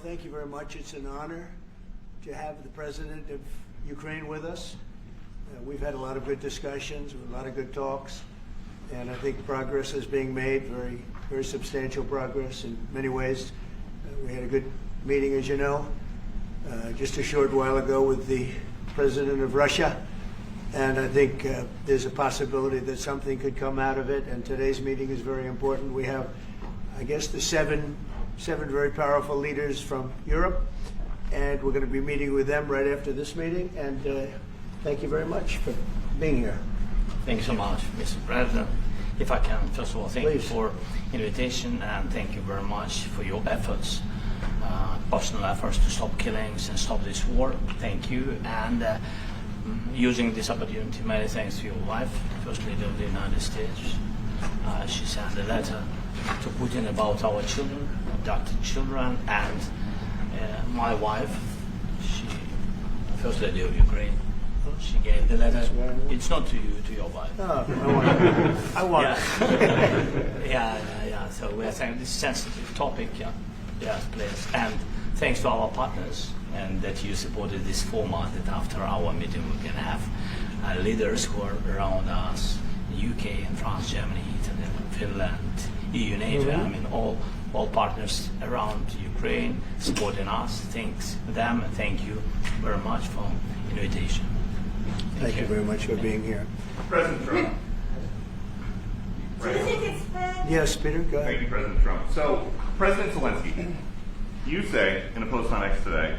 thank you very much. It's an honor to have the President of Ukraine with us. We've had a lot of good discussions, a lot of good talks, and I think progress is being made, very, very substantial progress in many ways. We had a good meeting, as you know, just a short while ago with the President of Russia, and I think there's a possibility that something could come out of it, and today's meeting is very important. We have, I guess, the seven very powerful leaders from Europe, and we're going to be meeting with them right after this meeting, and thank you very much for being here. Thank you so much, Mr. President. If I can, first of all, thank you Please. for invitation, and thank you very much for your efforts, personal efforts to stop killings and stop this war. Thank you. And using this opportunity, many thanks to your wife, First Lady of the United States. She sent a letter to Putin about our children, adopted children, and my wife, First Lady of Ukraine. She gave the letter. It's not to you, to your wife. Oh, I want it. Yeah. So we're saying this sensitive topic, yes, please. And thanks to our partners, and that you supported this format, that after our meeting we can have leaders who are around us, UK and France, Germany, Italy, Finland, EU, NATO, I mean all partners around Ukraine supporting us. Thanks them, and thank you very much for invitation. Thank you very much for being here. President Trump. Do you think it's fair? Yes, Peter, go ahead. Thank you, President Trump. So, President Zelensky, you say in a post on X today,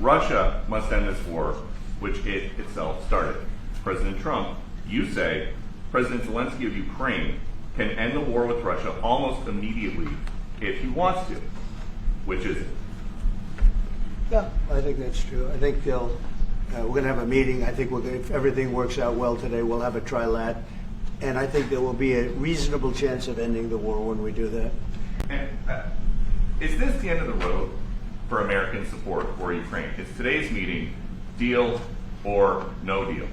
Russia must end this war, which it itself started. President Trump, you say President Zelensky of Ukraine can end the war with Russia almost immediately if he wants to. Which is it? Yeah, I think that's true. I think we're going to have a meeting. I think if everything works out well today, we'll have a trilat. And I think there will be a reasonable chance of ending the war when we do that. And is this the end of the road for American support for Ukraine? Is today's meeting deal or no deal?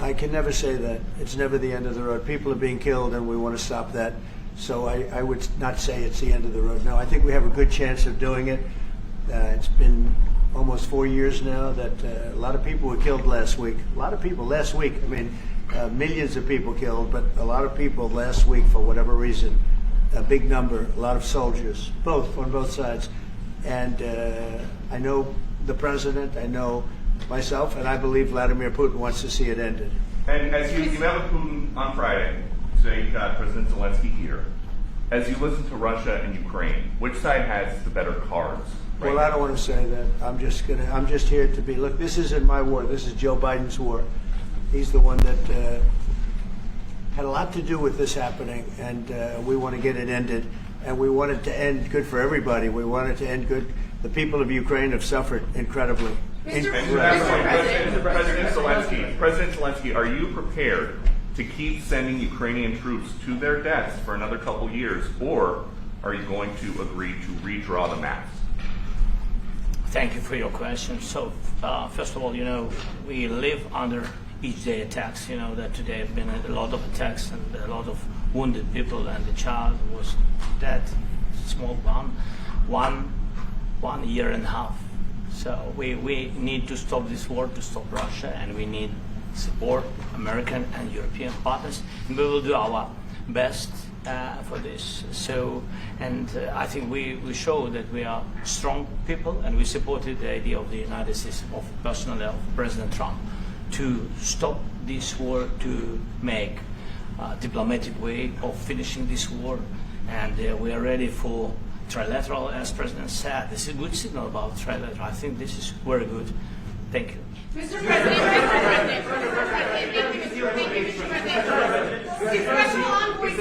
I can never say that. It's never the end of the road. People are being killed, and we want to stop that. So I would not say it's the end of the road. No, I think we have a good chance of doing it. It's been almost 4 years now that a lot of people were killed last week. A lot of people last week. I mean, millions of people killed, but a lot of people last week for whatever reason. A big number, a lot of soldiers, on both sides. And I know the president, I know myself, and I believe Vladimir Putin wants to see it ended. And as you met with Putin on Friday, today you've got President Zelensky here. As you listen to Russia and Ukraine, which side has the better cards? Right Well, I don't want to say that. I'm just here to be. Look, this isn't my war. This is Joe Biden's war. He's the one that had a lot to do with this happening, and we want to get it ended. And we want it to end good for everybody. We want it to end good. The people of Ukraine have suffered incredibly. President Zelensky, are you prepared to keep sending Ukrainian troops to their deaths for another couple years, or are you going to agree to redraw the maps? Thank you for your question. So, first of all, we live under each day attacks. You know that today have been a lot of attacks and a lot of wounded people, and the child was dead, small bomb, 1 year and a half. So we need to stop this war, to stop Russia, and we need support American and European partners, and we will do our best for this. So, and I think we show that we are strong people, and we supported the idea of the United States, personally of President Trump, to stop this war, to make a diplomatic way of finishing this war, and we are ready for trilateral, as President said. This is a good signal about trilateral. I think this is very good. Thank you. Mr. President, if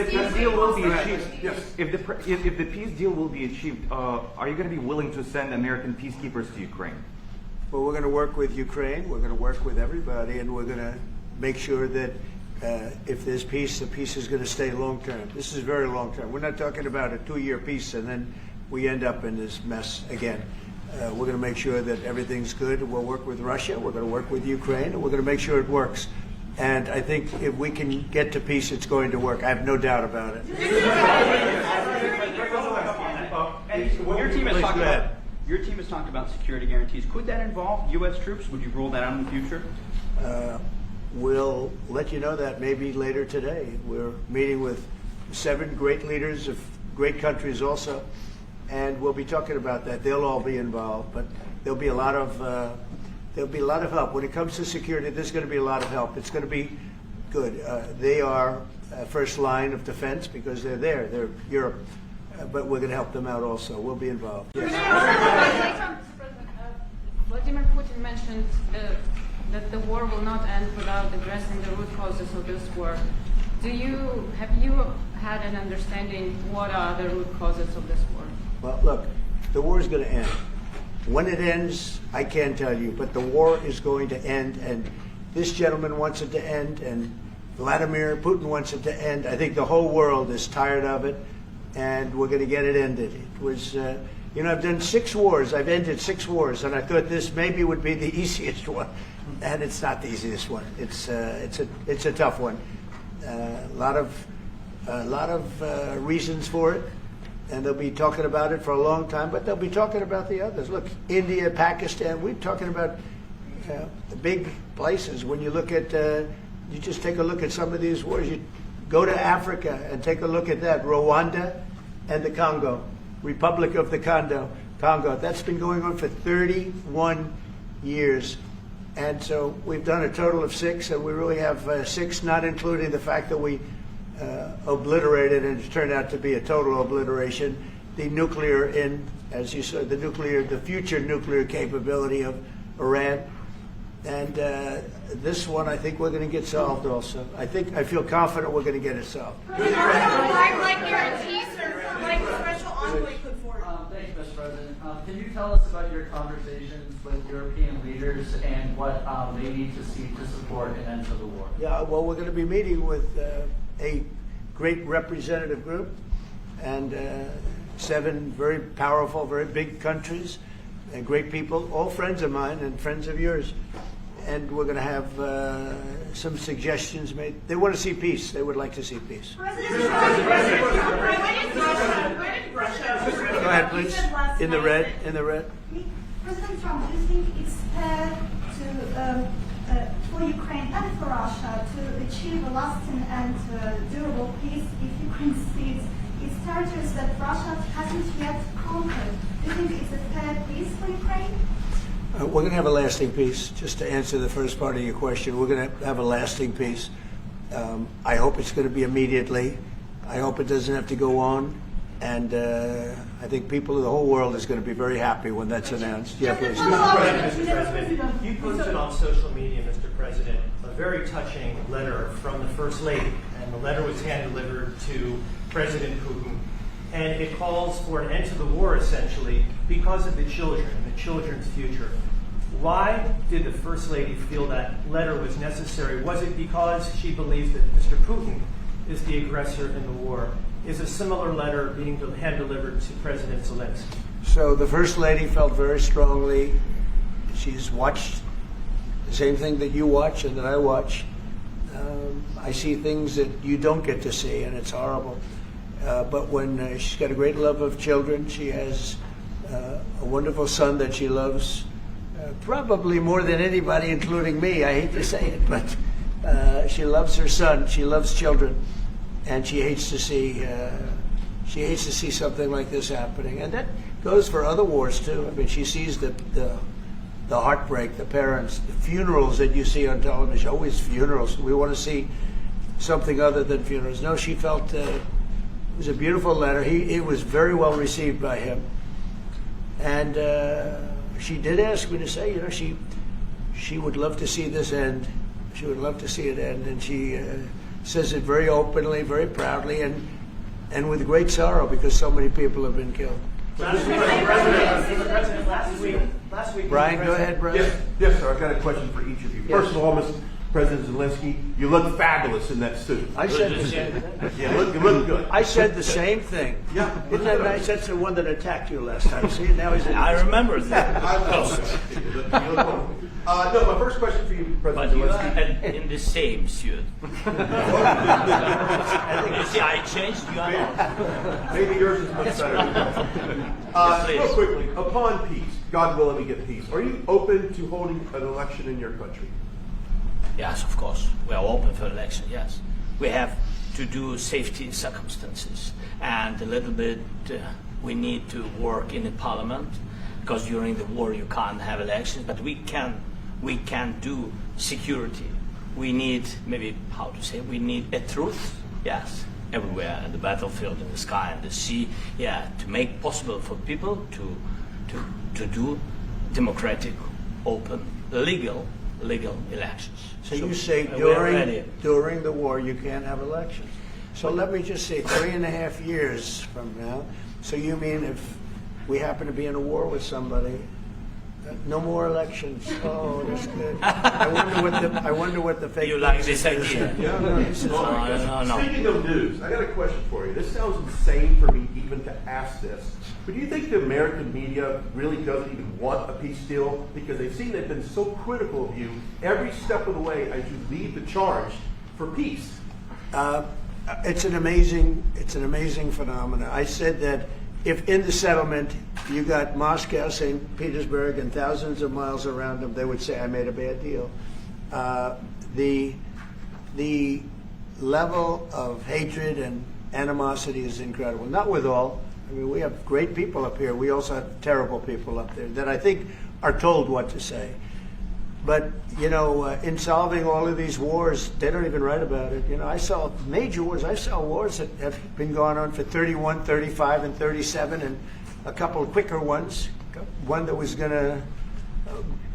the peace deal will be achieved, are you going to be willing to send American peacekeepers to Ukraine? Well, we're going to work with Ukraine. We're going to work with everybody, and we're going to make sure that if there's peace, the peace is going to stay long term. This is very long term. We're not talking about a 2-year peace and then we end up in this mess again. We're going to make sure that everything's good. We'll work with Russia. We're going to work with Ukraine, and we're going to make sure it works. And I think if we can get to peace, it's going to work. I have no doubt about it. Your team has talked about Your team has talked about security guarantees. Could that involve U.S. troops? Would you rule that out in the future? We'll let you know that maybe later today. We're meeting with 7 great leaders of great countries also, and we'll be talking about that. They'll all be involved, but there'll be a lot of help when it comes to security. There's going to be a lot of help. It's going to be good. They are first line of defense because they're there. They're Europe, but we're going to help them out also. We'll be involved. Yes. Vladimir Putin mentioned that the war will not end without addressing the root causes of this war. Have you had an understanding what are the root causes of this war? Well, look, the war is going to end. When it ends, I can't tell you, but the war is going to end, and this gentleman wants it to end, and Vladimir Putin wants it to end. I think the whole world is tired of it, and we're going to get it ended. It was, I've done 6 wars. I've ended 6 wars, and I thought this maybe would be the easiest one, and it's not the easiest one. It's a tough one. A lot of reasons for it, and they'll be talking about it for a long time. But they'll be talking about the others. Look, India, Pakistan. We're talking about the big places. When you look at, you just take a look at some of these wars. You go to Africa and take a look at that. Rwanda and the Congo, Republic of the Congo. That's been going on for 31 years. And so we've done a total of 6, and we really have 6, not including the fact that we obliterated, and it turned out to be a total obliteration, the nuclear, as you said, the future nuclear capability of Iran. And this one, I think we're going to get solved also. I feel confident we're going to get it solved. Like guarantees or like the special envoy put forward. Thanks, Mr. President. Can you tell us about your conversations with European leaders and what they need to see to support an end to the war? Yeah, well, we're going to be meeting with a great representative group and 7 very powerful, very big countries and great people, all friends of mine and friends of yours. And we're going to have some suggestions made. They want to see peace. They would like to see peace. Go ahead, please. In the red. President Trump, do you think it's fair for Ukraine and for Russia to achieve a lasting and durable peace if Ukraine cedes its territories that Russia hasn't yet conquered? Do you think it's a fair peace for Ukraine? We're going to have a lasting peace. Just to answer the first part of your question, we're going to have a lasting peace. I hope it's going to be immediately. I hope it doesn't have to go on. And I think people of the whole world is going to be very happy when that's announced. Yeah, please. Mr. President, you posted on social media, Mr. President, a very touching letter from the First Lady, and the letter was hand-delivered to President Putin, and it calls for an end to the war, essentially, because of the children and the children's future. Why did the First Lady feel that letter was necessary? Was it because she believes that Mr. Putin is the aggressor in the war? Is a similar letter being hand-delivered to President Zelenskyy? So the First Lady felt very strongly. She's watched the same thing that you watch and that I watch. I see things that you don't get to see, and it's horrible. But when she's got a great love of children, she has a wonderful son that she loves, probably more than anybody, including me. I hate to say it, but she loves her son. She loves children. And she hates to see something like this happening, and that goes for other wars too. I mean, she sees the heartbreak, the parents, the funerals that you see on television. Always funerals. We want to see something other than funerals. No, she felt it was a beautiful letter. It was very well received by him, and she did ask me to say, she would love to see this end. She would love to see it end, and she says it very openly, very proudly, and with great sorrow because so many people have been killed. Last week, Brian, go ahead, brother. Yes, sir. I've got a question for each of you. First of all, Mr. President Zelensky, you look fabulous in that suit. I said the same thing. Yeah, you look good. I said the same thing. Yeah. Isn't that nice? That's the one that attacked you last time. See, now he's. I remember that. I love it. You look wonderful. No, my first question for you, But President you Zelensky. are in the same suit. You see, I changed. You are not. Maybe yours is much better. please. Real quickly, upon peace, God willing we get peace, are you open to holding an election in your country? Yes, of course. We are open for election, yes. We have to do safety circumstances. And a little bit, we need to work in the parliament, because during the war you can't have elections, but we can do security. We need, maybe, how to say, we need a truth, yes, everywhere, in the battlefield, in the sky, in the sea, yeah, to make possible for people to do democratic, open, legal elections. So you say we're ready. during the war you can't have elections. So let me just say 3.5 years from now. So you mean if we happen to be in a war with somebody, no more elections? Oh, that's good. I wonder what the fake. You like news this is. idea? No. No. Speaking of news, I got a question for you. This sounds insane for me even to ask this, but do you think the American media really doesn't even want a peace deal because they've seen they've been so critical of you every step of the way as you lead the charge for peace? It's an amazing phenomenon. I said that if in the settlement you got Moscow, St. Petersburg, and thousands of miles around them, they would say I made a bad deal. The level of hatred and animosity is incredible. Not with all. I mean, we have great people up here. We also have terrible people up there that I think are told what to say. But, you know, in solving all of these wars, they don't even write about it. You know, I saw major wars. I saw wars that have been going on for 31, 35, and 37, and a couple of quicker ones. One that was going to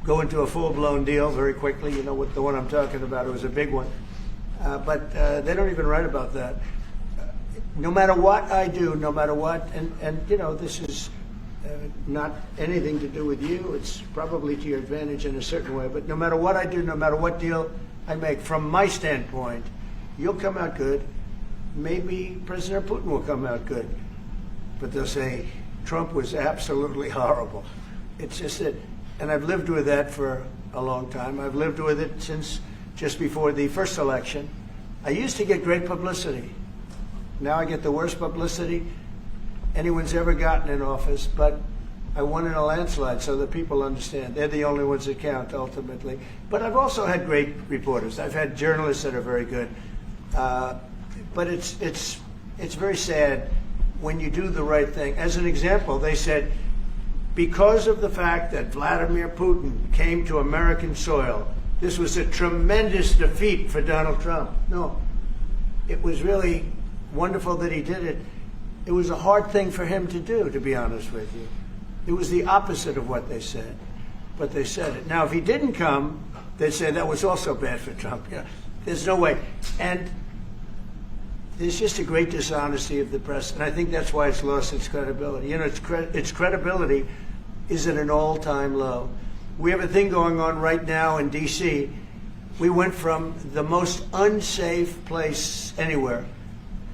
go into a full-blown deal very quickly. You know what the one I'm talking about. It was a big one. But they don't even write about that. No matter what I do, no matter what, and you know, this is not anything to do with you. It's probably to your advantage in a certain way. But no matter what I do, no matter what deal I make, from my standpoint, you'll come out good. Maybe President Putin will come out good. But they'll say, Trump was absolutely horrible. It's just that, and I've lived with that for a long time. I've lived with it since just before the first election. I used to get great publicity. Now I get the worst publicity anyone's ever gotten in office, but I won in a landslide, so that people understand. They're the only ones that count, ultimately. But I've also had great reporters. I've had journalists that are very good. But it's very sad when you do the right thing. As an example, they said, because of the fact that Vladimir Putin came to American soil, this was a tremendous defeat for Donald Trump. No, it was really wonderful that he did it. It was a hard thing for him to do, to be honest with you. It was the opposite of what they said, but they said it. Now, if he didn't come, they'd say that was also bad for Trump. You know, there's no way. And there's just a great dishonesty of the press, and I think that's why it's lost its credibility. You know, its credibility is at an all-time low. We have a thing going on right now in D.C. We went from the most unsafe place anywhere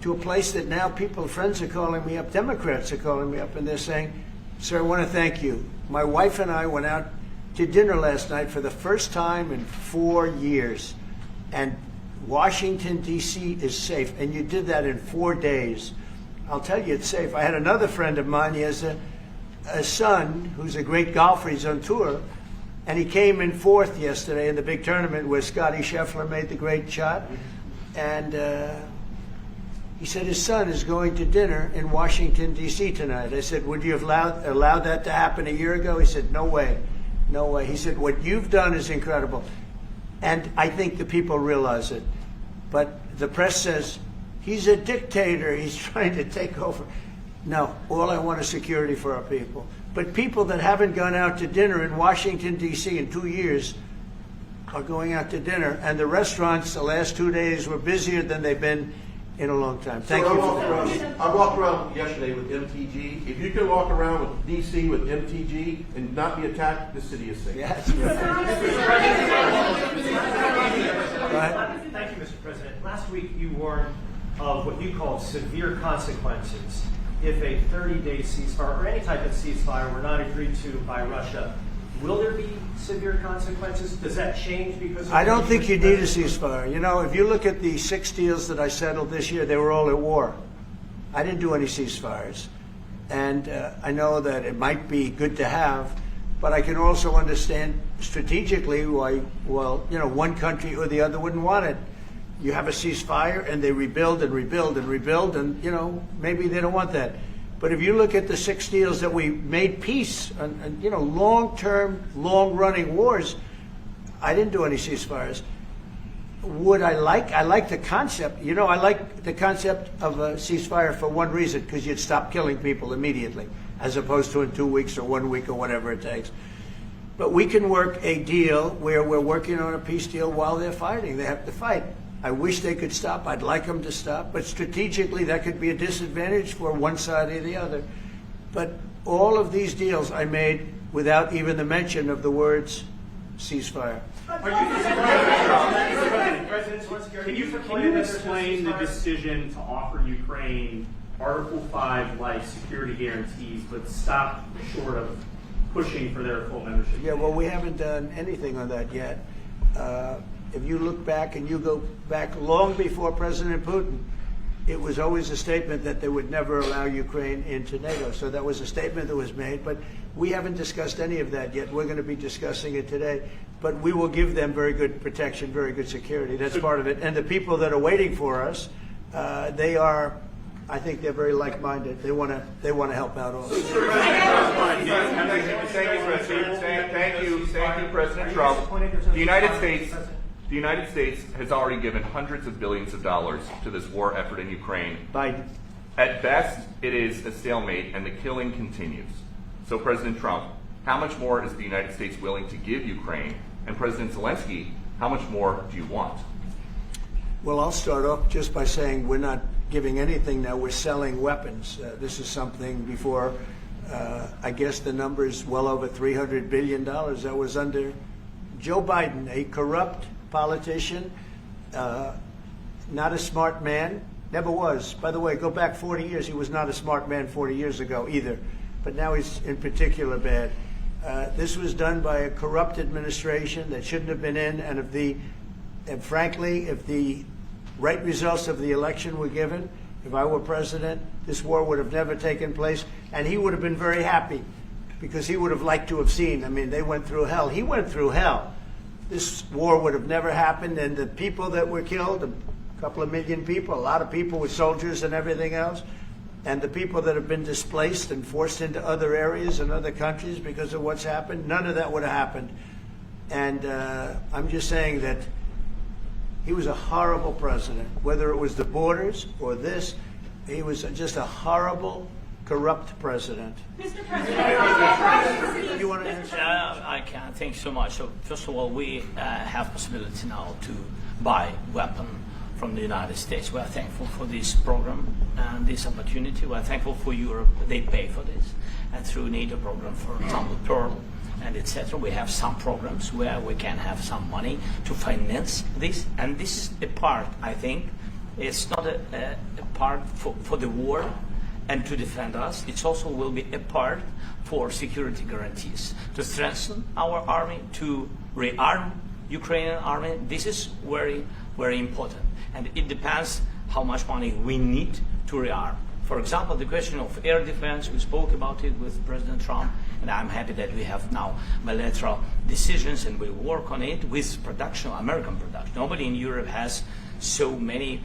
to a place that now friends are calling me up, Democrats are calling me up, and they're saying, sir, I want to thank you. My wife and I went out to dinner last night for the first time in 4 years, and Washington, D.C. is safe, and you did that in 4 days. I'll tell you it's safe. I had another friend of mine, he has a son who's a great golfer, he's on tour, and he came in fourth yesterday in the big tournament where Scotty Scheffler made the great shot, and he said his son is going to dinner in Washington, D.C. tonight. I said, would you have allowed that to happen a year ago? He said, no way, no way. He said, what you've done is incredible. And I think the people realize it. But the press says, he's a dictator, he's trying to take over. No, all I want is security for our people. But people that haven't gone out to dinner in Washington, D.C. in 2 years are going out to dinner. And the restaurants the last 2 days were busier than they've been in a long time. Thank you for that. I walked around yesterday with MTG. If you can walk around with D.C. with MTG and not be attacked, the city is safe. Yes. Thank you, Mr. President. Last week you warned of what you called severe consequences if a 30-day ceasefire or any type of ceasefire were not agreed to by Russia. Will there be severe consequences? Does that change because of I don't the think you need a president? ceasefire. You know, if you look at the 6 deals that I settled this year, they were all at war. I didn't do any ceasefires. And I know that it might be good to have, but I can also understand strategically why, well, you know, one country or the other wouldn't want it. You have a ceasefire and they rebuild and rebuild and rebuild, and, you know, maybe they don't want that. But if you look at the 6 deals that we made peace and you know, long-term, long-running wars, I didn't do any ceasefires. Would I like the concept. You know, I like the concept of a ceasefire for one reason, because you'd stop killing people immediately, as opposed to in 2 weeks or 1 week or whatever it takes. But we can work a deal where we're working on a peace deal while they're fighting. They have to fight. I wish they could stop. I'd like them to stop. But strategically, that could be a disadvantage for one side or the other. But all of these deals I made without even the mention of the words ceasefire. Can you explain the decision to offer Ukraine Article 5-like security guarantees, but stop short of pushing for their full membership? Yeah, well, we haven't done anything on that yet. If you look back and you go back long before President Putin, it was always a statement that they would never allow Ukraine into NATO. So that was a statement that was made, but we haven't discussed any of that yet. We're going to be discussing it today. But we will give them very good protection, very good security. That's part of it. And the people that are waiting for us, they are, I think they're very like-minded. They want to help out also. Thank you, President Trump. The United States has already given hundreds of billions of dollars to this war effort in Ukraine. Biden. At best, it is a stalemate, and the killing continues. So, President Trump, how much more is the United States willing to give Ukraine? And President Zelensky, how much more do you want? Well, I'll start off just by saying we're not giving anything now. We're selling weapons. This is something before, I guess the number is well over $300 billion. That was under Joe Biden, a corrupt politician, not a smart man, never was. By the way, go back 40 years, he was not a smart man 40 years ago either, but now he's in particular bad. This was done by a corrupt administration that shouldn't have been in, and frankly, if the right results of the election were given, if I were president, this war would have never taken place, and he would have been very happy, because he would have liked to have seen. I mean, they went through hell. He went through hell. This war would have never happened, and the people that were killed, a couple of million people, a lot of people with soldiers and everything else, and the people that have been displaced and forced into other areas and other countries because of what's happened, none of that would have happened. And I'm just saying that he was a horrible president, whether it was the borders or this. He was just a horrible, corrupt president. Mr. President, You want to answer? I can. Thank you so much. So first of all, we have possibility now to buy weapon from the United States. We are thankful for this program and this opportunity. We are thankful for Europe. They pay for this. And through NATO program, for example, Pearl and etc., we have some programs where we can have some money to finance this. And this is a part, I think, it's not a part for the war and to defend us. It also will be a part for security guarantees, to strengthen our army, to rearm Ukrainian army. This is very, very important. And it depends how much money we need to rearm. For example, the question of air defense, we spoke about it with President Trump, and I'm happy that we have now bilateral decisions and we work on it with production, American production. Nobody in Europe has so many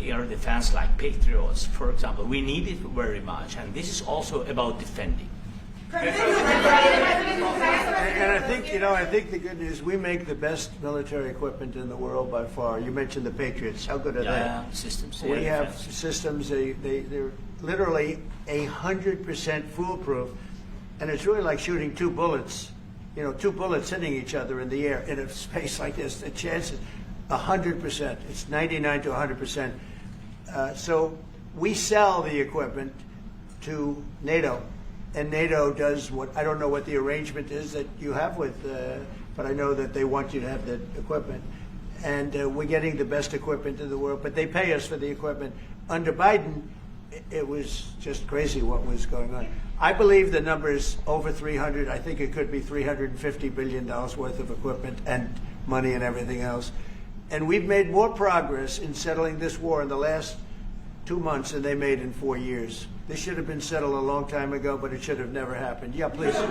air defense like Patriots, for example. We need it very much, and this is also about defending. And I think, I think the good news, we make the best military equipment in the world by far. You mentioned the Patriots. How good are they? Systems. We have systems, they're literally 100% foolproof. And it's really like shooting two bullets, two bullets hitting each other in the air in a space like this. The chances, 100%. It's 99 to 100%. So we sell the equipment to NATO. And NATO does what, I don't know what the arrangement is that you have with, but I know that they want you to have the equipment. And we're getting the best equipment in the world, but they pay us for the equipment. Under Biden, it was just crazy what was going on. I believe the number is over 300. I think it could be $350 billion worth of equipment and money and everything else. And we've made more progress in settling this war in the last 2 months than they made in 4 years. This should have been settled a long time ago, but it should have never happened. Yeah, please. You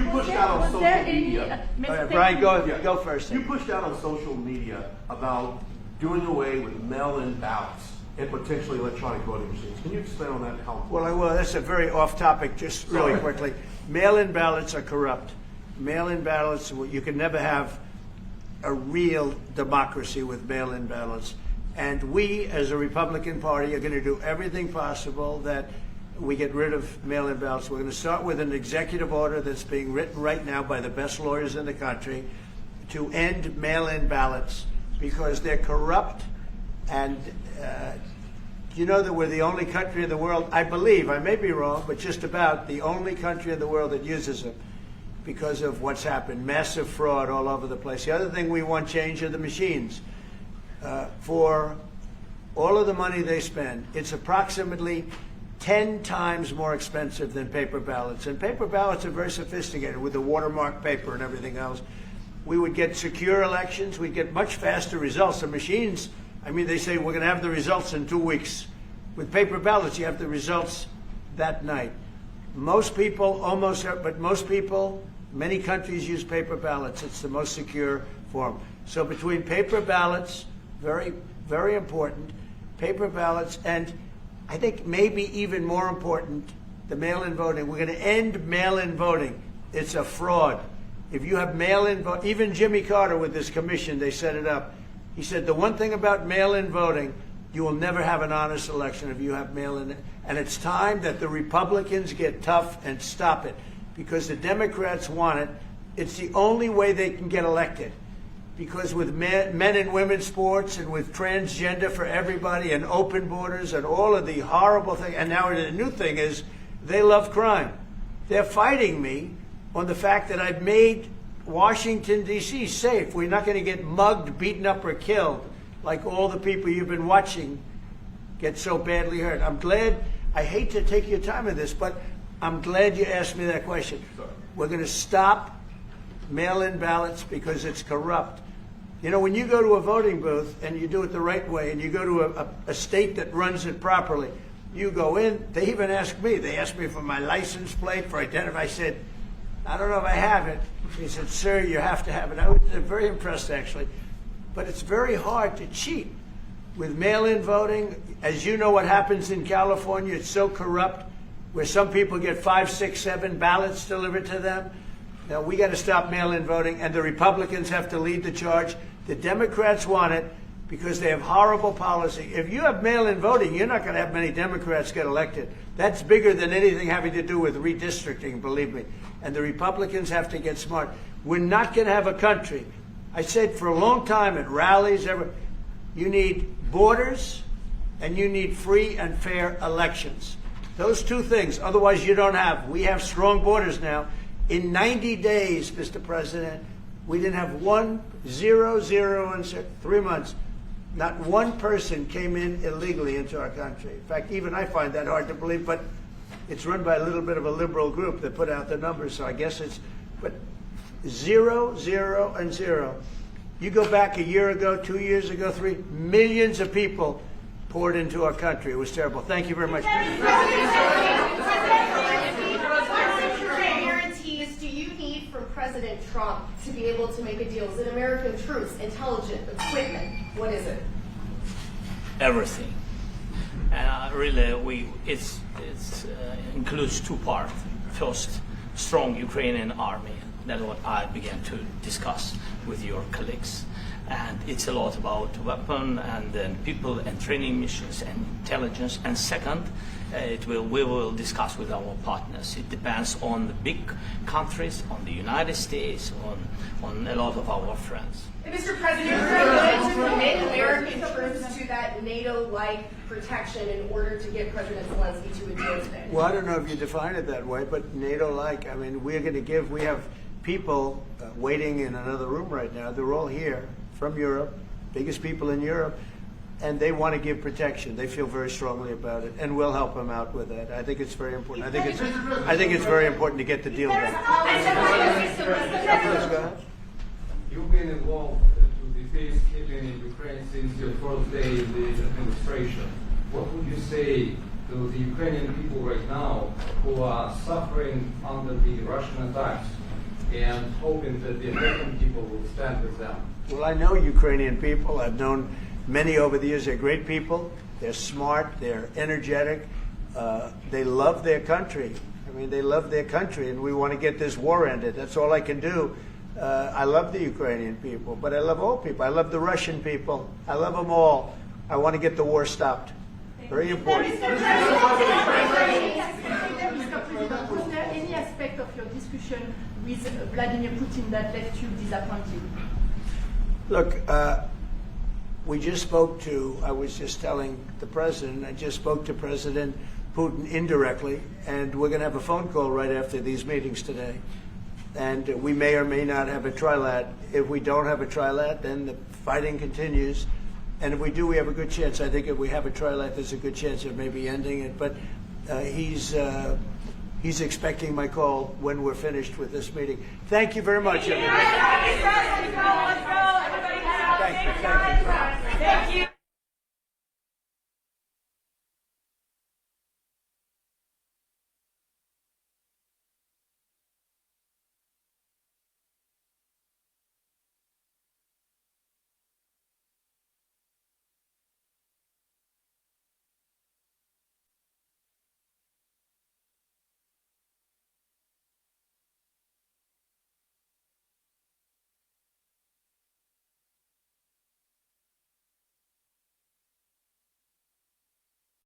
pushed out on social media. All right, Brian, go first. You pushed out on social media about doing away with mail-in ballots and potentially electronic voting machines. Can you explain on that? How? Well, I will. That's a very off-topic, just really quickly. Mail-in ballots are corrupt. Mail-in ballots, you can never have a real democracy with mail-in ballots. And we, as a Republican Party, are going to do everything possible that we get rid of mail-in ballots. We're going to start with an executive order that's being written right now by the best lawyers in the country to end mail-in ballots because they're corrupt. And you know that we're the only country in the world, I believe, I may be wrong, but just about the only country in the world that uses them because of what's happened. Massive fraud all over the place. The other thing we want change are the machines. For all of the money they spend, it's approximately 10 times more expensive than paper ballots. And paper ballots are very sophisticated with the watermark paper and everything else. We would get secure elections. We'd get much faster results. The machines, I mean, they say we're going to have the results in 2 weeks. With paper ballots, you have the results that night. Most people, many countries use paper ballots. It's the most secure form. So between paper ballots, very, very important, paper ballots, and I think maybe even more important, the mail-in voting. We're going to end mail-in voting. It's a fraud. If you have mail-in vote, even Jimmy Carter with this commission, they set it up. He said the one thing about mail-in voting, you will never have an honest election if you have mail-in. And it's time that the Republicans get tough and stop it because the Democrats want it. It's the only way they can get elected. Because with men and women's sports and with transgender for everybody and open borders and all of the horrible things, and now the new thing is they love crime. They're fighting me on the fact that I've made Washington, D.C. safe. We're not going to get mugged, beaten up, or killed like all the people you've been watching get so badly hurt. I'm glad, I hate to take your time on this, but I'm glad you asked me that question. We're going to stop mail-in ballots because it's corrupt. You know, when you go to a voting booth and you do it the right way and you go to a state that runs it properly, you go in, they even ask me, they asked me for my license plate, for identity. I said, I don't know if I have it. He said, sir, you have to have it. I was very impressed, actually. But it's very hard to cheat with mail-in voting. As you know what happens in California, it's so corrupt, where some people get 5, 6, 7 ballots delivered to them. Now, we got to stop mail-in voting, and the Republicans have to lead the charge. The Democrats want it because they have horrible policy. If you have mail-in voting, you're not going to have many Democrats get elected. That's bigger than anything having to do with redistricting, believe me. And the Republicans have to get smart. We're not going to have a country. I said for a long time at rallies, you need borders and you need free and fair elections. Those two things. Otherwise, you don't have. We have strong borders now. In 90 days, Mr. President, we didn't have 0, in 3 months. Not one person came in illegally into our country. In fact, even I find that hard to believe, but it's run by a little bit of a liberal group that put out the numbers, so I guess it's, but 0, 0, and 0. You go back a year ago, 2 years ago, 3 millions of people poured into our country. It was terrible. Thank you very much. President Trump to be able to make a deal? Is it American troops, intelligence, equipment? What is it? Everything. And really, it includes 2 parts. First, strong Ukrainian army. That's what I began to discuss with your colleagues. And it's a lot about weapon and then people and training missions and intelligence. And second, we will discuss with our partners. It depends on the big countries, on the United States, on a lot of our friends. And Mr. President, you're going to commit American troops to that NATO-like protection in order to get President Zelenskyy to a deal today? Well, I don't know if you define it that way, but NATO-like, I mean, we have people waiting in another room right now. They're all here from Europe, biggest people in Europe. and they want to give protection. They feel very strongly about it, and we'll help them out with that. I think it's very important. I think it's very important to get the deal done. You've been involved with the peacekeeping in Ukraine since your first day in the administration. What would you say to the Ukrainian people right now who are suffering under the Russian attacks and hoping that the American people will stand with them? Well, I know Ukrainian people. I've known many over the years. They're great people. They're smart. They're energetic. They love their country. I mean, they love their country, and we want to get this war ended. That's all I can do. I love the Ukrainian people, but I love all people. I love the Russian people. I love them all. I want to get the war stopped. Very important. Was there any aspect of your discussion with Vladimir Putin that left you disappointed? Look, we just spoke to, I was just telling the president, I just spoke to President Putin indirectly, and we're going to have a phone call right after these meetings today. And we may or may not have a trilat. If we don't have a trilat, then the fighting continues. And if we do, we have a good chance. I think if we have a trilat, there's a good chance of maybe ending it. But he's expecting my call when we're finished with this meeting. Thank you very much, everybody.